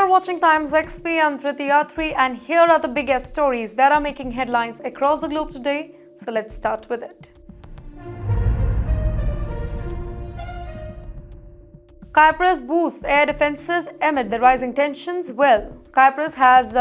are watching TimesXP. I'm Driti Atri, and here are the biggest stories that are making headlines across the globe today. So let's start with it. Cyprus boosts air defenses amid the rising tensions. Well, Cyprus has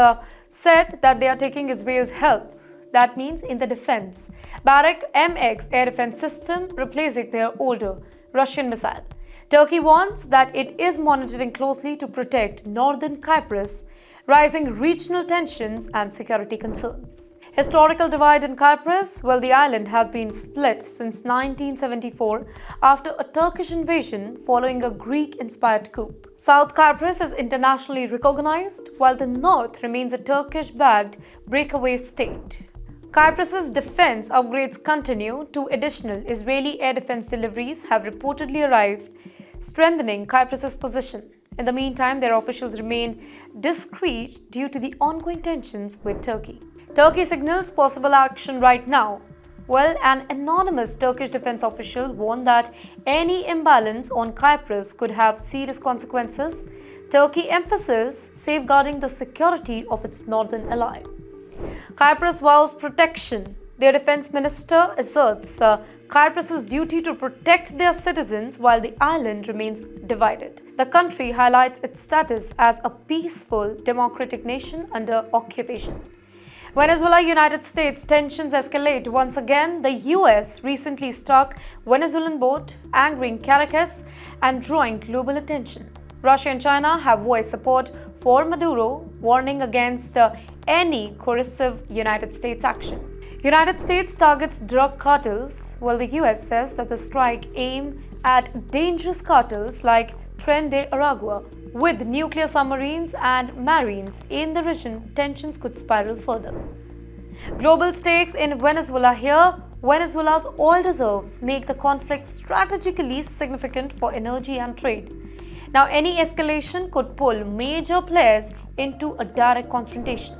said that they are taking Israel's help. That means in the defense. Barak MX air defense system replacing their older Russian missile. Turkey warns that it is monitoring closely to protect northern Cyprus, rising regional tensions and security concerns. Historical divide in Cyprus. Well, the island has been split since 1974 after a Turkish invasion following a Greek-inspired coup. South Cyprus is internationally recognized, while the north remains a Turkish-backed breakaway state. Cyprus's defense upgrades continue. 2 additional Israeli air defense deliveries have reportedly arrived, strengthening Cyprus's position. In the meantime, their officials remain discreet due to the ongoing tensions with Turkey. Turkey signals possible action right now. Well, an anonymous Turkish defense official warned that any imbalance on Cyprus could have serious consequences. Turkey emphasizes safeguarding the security of its northern ally. Cyprus vows protection. Their defense minister asserts Cyprus's duty to protect their citizens while the island remains divided. The country highlights its status as a peaceful, democratic nation under occupation. Venezuela, United States tensions escalate once again. The US recently struck Venezuelan boat, angering Caracas and drawing global attention. Russia and China have voiced support for Maduro, warning against any coercive United States action. United States targets drug cartels, while the US says that the strike aimed at dangerous cartels like Tren de Aragua. With nuclear submarines and marines in the region, tensions could spiral further. Global stakes in Venezuela here. Venezuela's oil reserves make the conflict strategically significant for energy and trade. Now, any escalation could pull major players into a direct confrontation.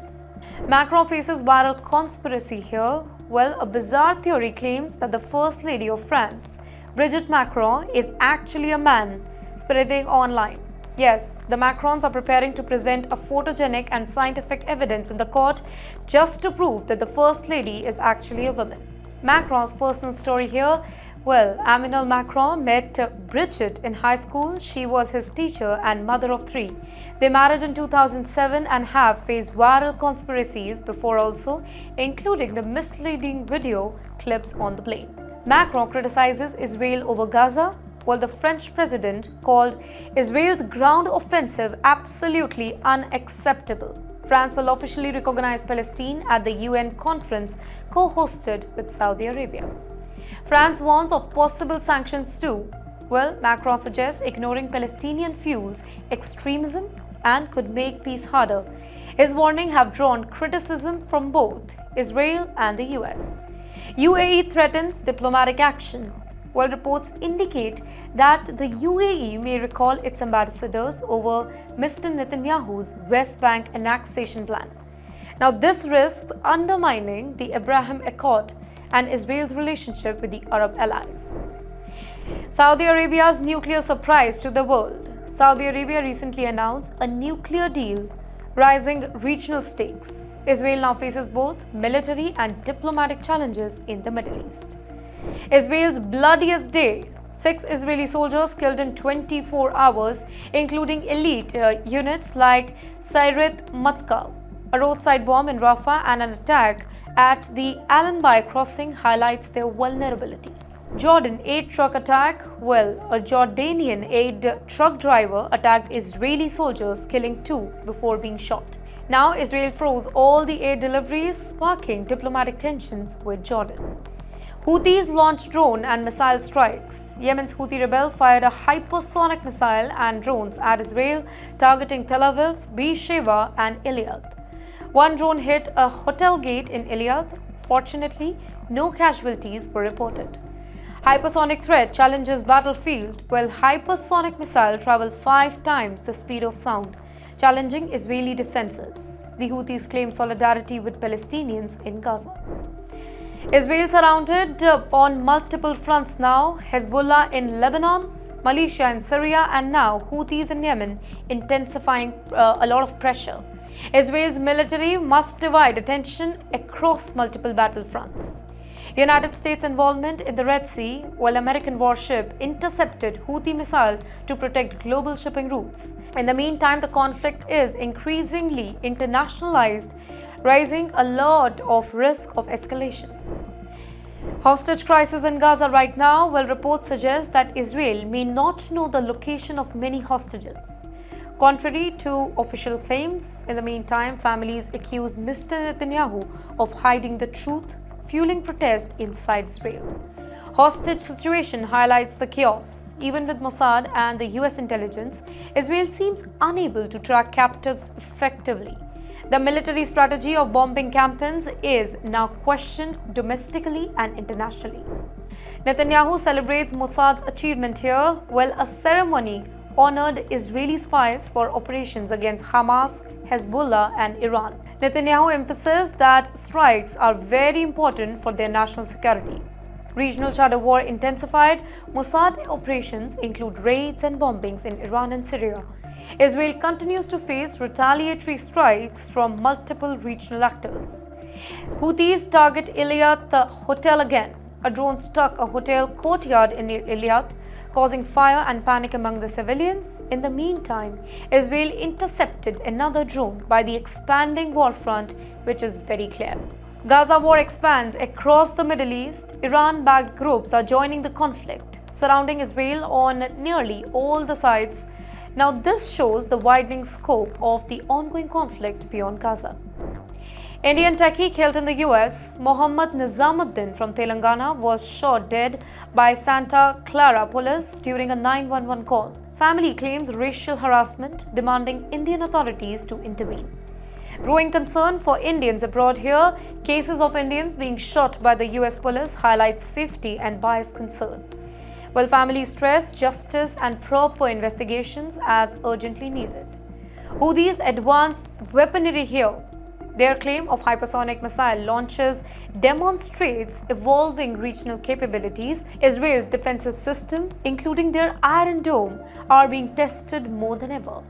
Macron faces viral conspiracy here. Well, a bizarre theory claims that the First Lady of France, Brigitte Macron, is actually a man, spreading online. Yes, the Macrons are preparing to present a photogenic and scientific evidence in the court just to prove that the First Lady is actually a woman. Macron's personal story here. Well, Emmanuel Macron met Brigitte in high school. She was his teacher and mother of 3. They married in 2007 and have faced viral conspiracies before also, including the misleading video clips on the plane. Macron criticizes Israel over Gaza, while the French president called Israel's ground offensive absolutely unacceptable. France will officially recognize Palestine at the UN conference co-hosted with Saudi Arabia. France warns of possible sanctions too. Well, Macron suggests ignoring Palestinian fuels extremism and could make peace harder. His warnings have drawn criticism from both Israel and the US. UAE threatens diplomatic action. Well, reports indicate that the UAE may recall its ambassadors over Mr. Netanyahu's West Bank annexation plan. Now, this risks undermining the Abraham Accord and Israel's relationship with the Arab allies. Saudi Arabia's nuclear surprise to the world. Saudi Arabia recently announced a nuclear deal, rising regional stakes. Israel now faces both military and diplomatic challenges in the Middle East. Israel's bloodiest day. 6 Israeli soldiers killed in 24 hours, including elite units like Sayeret Matkal. A roadside bomb in Rafah and an attack at the Allenby crossing highlights their vulnerability. Jordan aid truck attack. Well, a Jordanian aid truck driver attacked Israeli soldiers, killing 2 before being shot. Now, Israel froze all the aid deliveries, sparking diplomatic tensions with Jordan. Houthis launched drone and missile strikes. Yemen's Houthi rebel fired a hypersonic missile and drones at Israel, targeting Tel Aviv, Beersheba, and Iliad. One drone hit a hotel gate in Iliad. Fortunately, no casualties were reported. Hypersonic threat challenges battlefield. Well, hypersonic missile travel 5 times the speed of sound, challenging Israeli defenses. The Houthis claim solidarity with Palestinians in Gaza. Israel surrounded on multiple fronts now. Hezbollah in Lebanon, militia in Syria, and now Houthis in Yemen, intensifying a lot of pressure. Israel's military must divide attention across multiple battlefronts. United States involvement in the Red Sea, while American warship intercepted Houthi missile to protect global shipping routes. In the meantime, the conflict is increasingly internationalized, raising a lot of risk of escalation. Hostage crisis in Gaza right now, well, reports suggest that Israel may not know the location of many hostages. Contrary to official claims, in the meantime, families accuse Mr. Netanyahu of hiding the truth, fueling protest inside Israel. Hostage situation highlights the chaos. Even with Mossad and the US intelligence, Israel seems unable to track captives effectively. The military strategy of bombing campaigns is now questioned domestically and internationally. Netanyahu celebrates Mossad's achievement here, while a ceremony honored Israeli spies for operations against Hamas, Hezbollah, and Iran. Netanyahu emphasized that strikes are very important for their national security. Regional shadow war intensified. Mossad operations include raids and bombings in Iran and Syria. Israel continues to face retaliatory strikes from multiple regional actors. Houthis target Eilat hotel again. A drone struck a hotel courtyard in Eilat, causing fire and panic among the civilians. In the meantime, Israel intercepted another drone by the expanding war front, which is very clear. Gaza war expands across the Middle East. Iran-backed groups are joining the conflict, surrounding Israel on nearly all the sides. Now, this shows the widening scope of the ongoing conflict beyond Gaza. Indian techie killed in the US, Mohammad Nizamuddin from Telangana, was shot dead by Santa Clara police during a 911 call. Family claims racial harassment, demanding Indian authorities to intervene. Growing concern for Indians abroad here, cases of Indians being shot by the US police highlights safety and bias concern. While families stress justice and proper investigations as urgently needed. Houthis advanced weaponry here. Their claim of hypersonic missile launches demonstrates evolving regional capabilities. Israel's defensive system, including their Iron Dome, are being tested more than ever.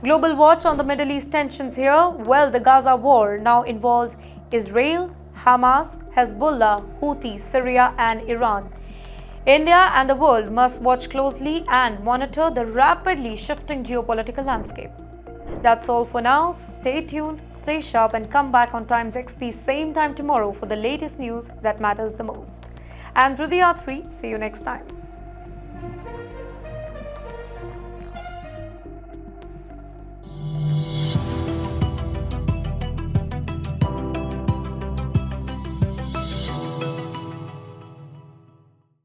Global watch on the Middle East tensions here. Well, the Gaza war now involves Israel, Hamas, Hezbollah, Houthi, Syria, and Iran. India and the world must watch closely and monitor the rapidly shifting geopolitical landscape. That's all for now. Stay tuned, stay sharp, and come back on TimesXP same time tomorrow for the latest news that matters the most. I'm Driti Atri. See you next time.